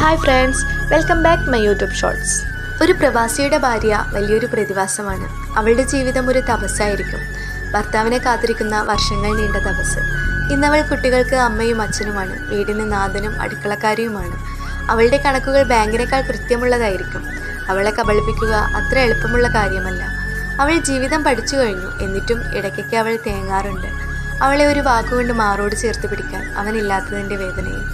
Hi friends, welcome back my YouTube shorts. ഒരു പ്രവാസിയുടെ ഭാര്യ വലിയൊരു പ്രതിഭാസമാണ്. അവളുടെ ജീവിതം ഒരു തപസ്സായിരിക്കും. ഭർത്താവിനെ കാത്തിരിക്കുന്ന വർഷങ്ങൾ നീണ്ട തപസ്. ഇന്നവൾ കുട്ടികൾക്ക് അമ്മയും അച്ഛനുമാണ്, വീടിന് നാഥനും അടുക്കളക്കാരിയുമാണ്. അവളുടെ കണക്കുകൾ ബാങ്കിനേക്കാൾ കൃത്യമുള്ളതായിരിക്കും. അവളെ കബളിപ്പിക്കുക അത്ര എളുപ്പമുള്ള കാര്യമല്ല. അവൾ ജീവിതം പഠിച്ചു കഴിഞ്ഞു, എന്നിട്ടും ഇടയ്ക്കൊക്കെ അവൾ തേങ്ങാറുണ്ട്. അവളെ ഒരു വാക്കുകൊണ്ട് മാറോട് ചേർത്ത് പിടിക്കാൻ അവനില്ലാത്തതിൻ്റെ വേദനയിൽ.